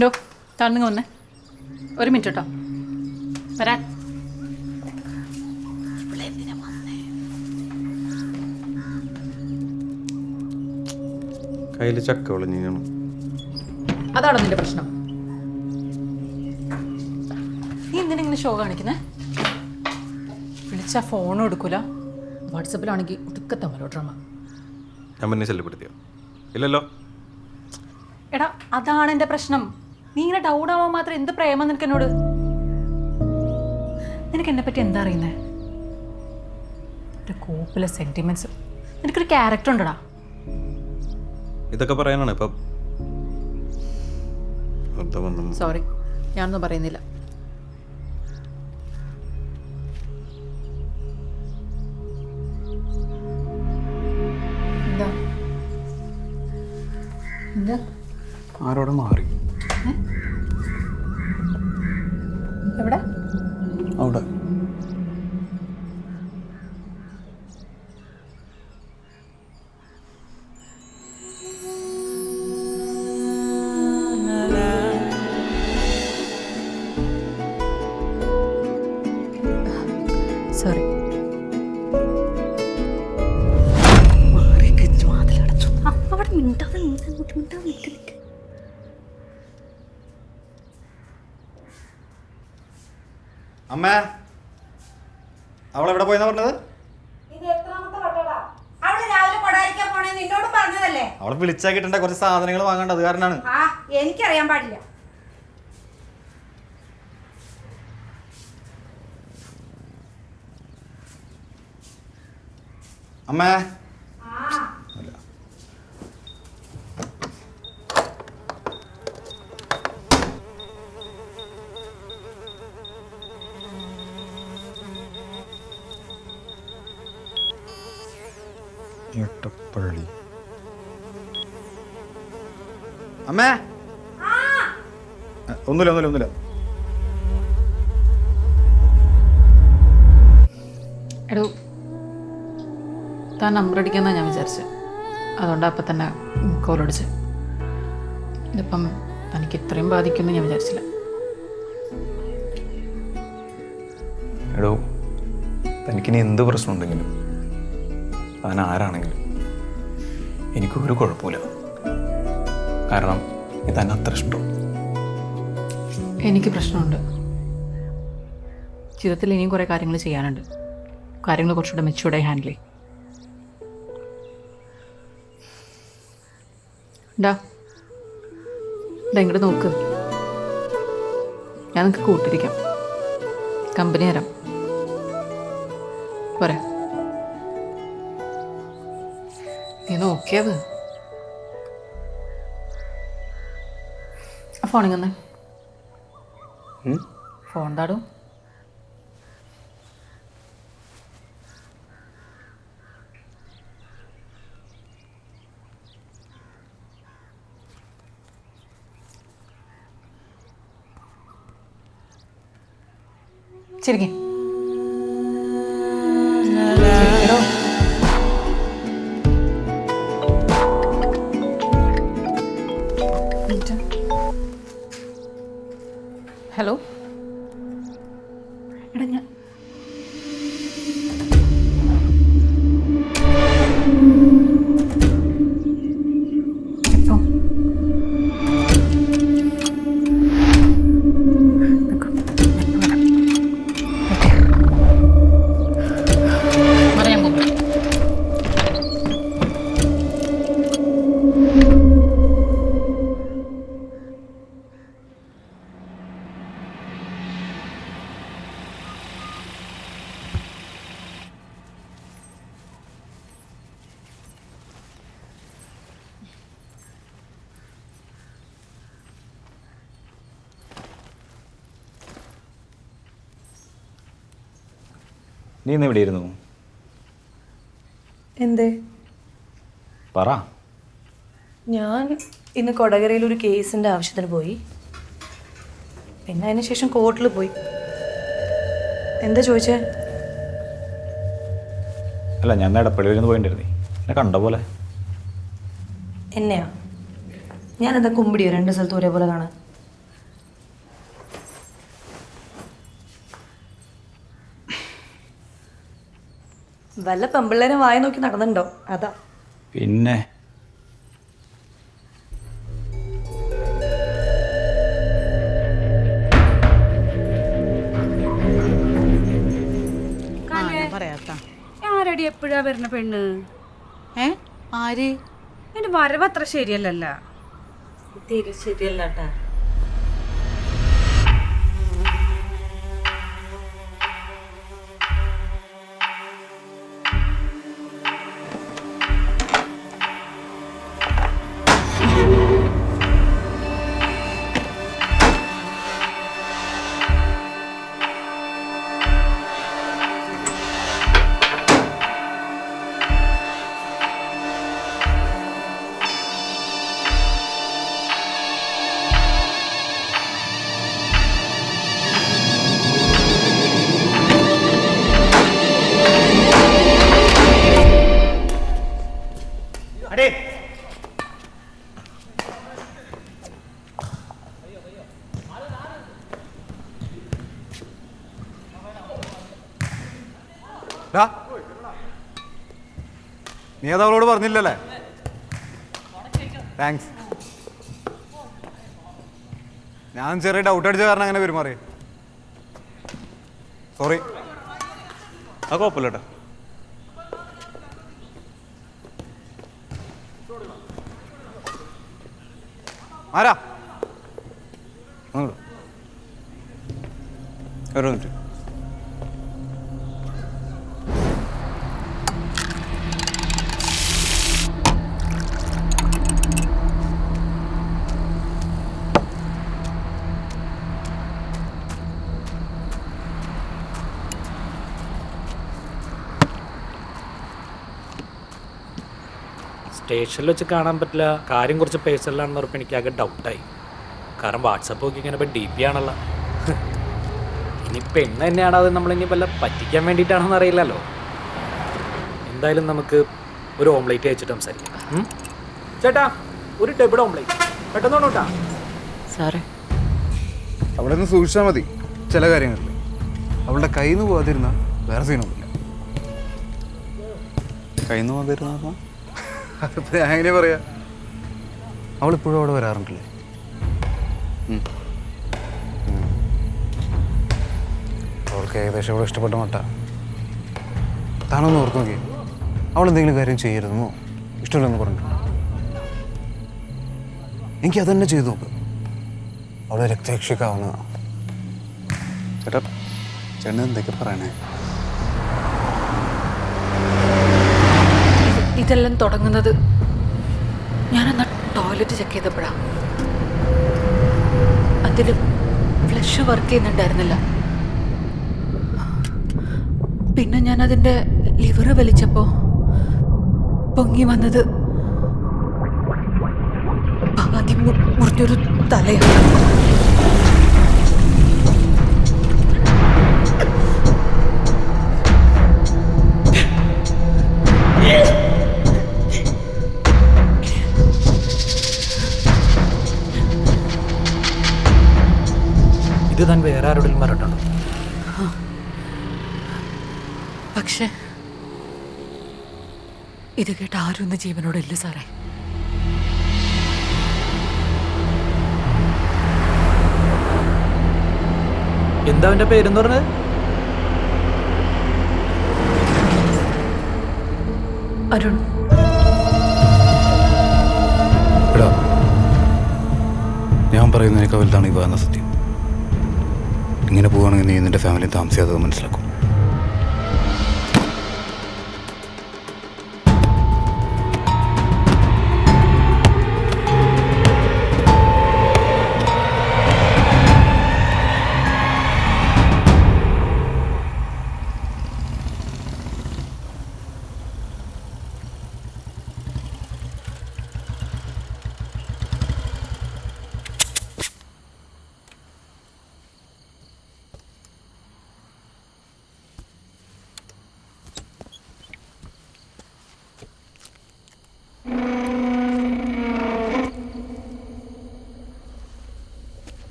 ഡോ താഴ്ന്നു വന്നേ, ഒരു മിനിറ്റ് കേട്ടോ, വരാൻ. കയ്യിൽ ചക്ക വിളഞ്ഞാണ്. അതാണോ നിന്റെ പ്രശ്നം? നീ എന്തിനെങ്കിലും ഷോ കാണിക്കുന്നേ? വിളിച്ചാ ഫോണും എടുക്കൂല, വാട്സപ്പിലാണെങ്കിൽ ഒടുക്കത്തെ മലോഡ്രമ. ഞാൻ പിന്നെ ശല്യപ്പെടുത്തിയോ? ഇല്ലല്ലോ. എടാ അതാണ് എൻ്റെ പ്രശ്നം. നീ ഇങ്ങനെ ഡൗൺ ആവാൻ മാത്രം എന്ത് പ്രേമം നിനക്ക് എന്നോട്? നിനക്ക് എന്നെ പറ്റി എന്താ അറിയുന്നേ? ഒരു കോപ്പിലെ സെന്റിമെന്റ്സ്. നിനക്കൊരു ക്യാരക്ടർ ഉണ്ടടാ. ഇതൊക്കെ പറയാനാണ് ഇപ്പം. സോറി, ഞാനൊന്നും പറയുന്നില്ല. എന്താ എന്താ ആരോടെ മാറി? എവിടെ? അവിടെ. സോറി. അവിടെ മിണ്ടാതെ മിണ്ടാതെ. അമ്മേ, അവളെവിടെ പോയെന്നാ പറഞ്ഞത്? അവളെ വിളിച്ചാ കിട്ടേണ്ട കുറച്ച് സാധനങ്ങൾ വാങ്ങണ്ട, അത് കാരണമാണ്. എനിക്കറിയാൻ പാടില്ല. അമ്മേ, എട്ടപ്പള്ളി. അമ്മേ, ഒന്നുമില്ല. എടോ, താൻ നമ്പർ അടിക്കാന്നാ ഞാൻ വിചാരിച്ചത്. അതുകൊണ്ടാണ് അപ്പം തന്നെ കോളടിച്ച്. ഇതിപ്പം തനിക്ക് ഇത്രയും ബാധിക്കുമെന്ന് ഞാൻ വിചാരിച്ചില്ല. എടോ, തനിക്കിനി എന്ത് പ്രശ്നമുണ്ടെങ്കിലും താൻ ആരാണെങ്കിലും എനിക്കൊരു കുഴപ്പമില്ല. കാരണം ഇതന്നെ അത്ര ഇഷ്ടം. എനിക്ക് പ്രശ്നമുണ്ട്. ജീവിതത്തിൽ ഇനിയും കുറേ കാര്യങ്ങൾ ചെയ്യാനുണ്ട്. കാര്യങ്ങൾ കുറച്ചുകൂടെ മെച്ചൂർഡായി ഹാൻഡിൽ ചെയ്യും. ഇങ്ങോട്ട് നോക്ക്, ഞാൻ നിങ്ങൾക്ക് കൂട്ടിരിക്കാം, കമ്പനി തരാം, പോരെ? നീ നോക്കിയത് ആ ഫോണിൽ വന്നേ. ഫോൺ താടും. ചിരിക്കേ. ഹലോ, എടാ ഞാൻ നീ ഇന്ന് എവിടെയായിരുന്നു? എന്തേ? പറ. ഞാൻ ഇന്ന് കൊടകരയിൽ ഒരു കേസിൻ്റെ ആവശ്യത്തിന് പോയി. പിന്നെ അതിന് ശേഷം കോർട്ടിൽ പോയി. എന്താ ചോദിച്ചേ? അല്ല, ഞാൻ എടപ്പള്ളി വരെ പോയിട്ടിരുന്നേ, എന്നെ കണ്ട പോലെ. എന്നെയാ? ഞാനെന്താ കുമ്പിടിയോ രണ്ട് സ്ഥലത്ത് ഒരേപോലെ കാണാൻ? വല്ല പെമ്പിള്ളേരും വായ നോക്കി നടന്നുണ്ടോ അതാ. പിന്നെ ആരടി എപ്പോഴാ വരുന്ന പെണ്ണ്? ആര്? എന്റെ വരവ് അത്ര ശരിയല്ലല്ല. തീരെ ശരിയല്ലാട്ടാ. നീ അത് അവളോട് പറഞ്ഞില്ലല്ലേ? താങ്ക്സ്. ഞാൻ ചെറിയ ഡൗട്ട് അടിച്ച കാരണം അങ്ങനെ പെരുമാറി. സോറി. ആ കുഴപ്പമില്ല കേട്ടോ. ആരാ? ഒരു മിനിറ്റ്. സ്റ്റേഷനിൽ വെച്ച് കാണാൻ പറ്റില്ല, കാര്യം കുറച്ച് പേഴ്സണലാണെന്ന് പറഞ്ഞപ്പോൾ എനിക്ക് ആകെ ഡൗട്ടായി. കാരണം വാട്സപ്പ് നോക്കി ഇങ്ങനെ ഇപ്പോൾ DP ആണല്ലോ. ഇനി പെണ്ണ് തന്നെയാണോ അത് നമ്മളിനി വല്ല പറ്റിക്കാൻ വേണ്ടിയിട്ടാണോന്ന് അറിയില്ലല്ലോ. എന്തായാലും നമുക്ക് ഒരു ഓംലേറ്റ് അയച്ചിട്ട് സംസാരിക്കാം. ചേട്ടാ ഒരു ഡബിൾ ഓംലേറ്റ് പെട്ടെന്ന് കേട്ടാ. സാറേ, അവിടെ നിന്ന് സൂക്ഷിച്ചാൽ മതി ചില കാര്യങ്ങളിൽ. അവളുടെ കയ്യിൽ നിന്ന് പോകാതിരുന്ന വേറെ സീനൊന്നുമില്ല. കയ്യിൽ നിന്ന് പോകാതിരുന്ന അതിപ്പോൾ ഞാൻ എങ്ങനെ പറയാ? അവളിപ്പോഴും അവിടെ വരാറുണ്ടല്ലേ? അവൾക്ക് ഏകദേശം അവളെ ഇഷ്ടപ്പെട്ട മട്ട. താനൊന്ന് ഓർത്ത് നോക്കി, അവളെന്തെങ്കിലും കാര്യം ചെയ്യരുതെന്നോ ഇഷ്ടമില്ലെന്ന് പറഞ്ഞു. എനിക്ക് അതന്നെ ചെയ്തു നോക്ക്. അവളെ രക്തരക്ഷിക്കാവുന്നതാണ്. ചേട്ടാ ചേട്ടൻ എന്തൊക്കെ പറയണേ? ഇതെല്ലാം തുടങ്ങുന്നത് ഞാനെന്നാ ടോയ്ലറ്റ് ചെക്ക് ചെയ്തപ്പോഴാണ്. അതിൽ ഫ്ലഷ് വർക്ക് ചെയ്യുന്നുണ്ടായിരുന്നില്ല. പിന്നെ ഞാനതിൻ്റെ ലിവർ വലിച്ചപ്പോൾ പൊങ്ങി വന്നത് ആദ്യം മുറിഞ്ഞൊരു തലയാണ്. ഇത് താൻ വേറെ ആരോടെങ്കിലും പറഞ്ഞിട്ടുണ്ടോ? പക്ഷേ ഇത് കേട്ട് ആരും ഒന്ന് ജീവനോടില്ല സാറേ. എന്താ അവൻ്റെ പേരെന്ന് പറഞ്ഞത്? അരുൺ. എടാ, ഞാൻ പറയുന്നതിനേക്കാൾ വലുതാണ് ഈ പറയുന്ന സത്യം. ഇങ്ങനെ പോവുകയാണെങ്കിൽ നീ നിന്റെ ഫാമിലി താമസിയാതെ മനസ്സിലാക്കും.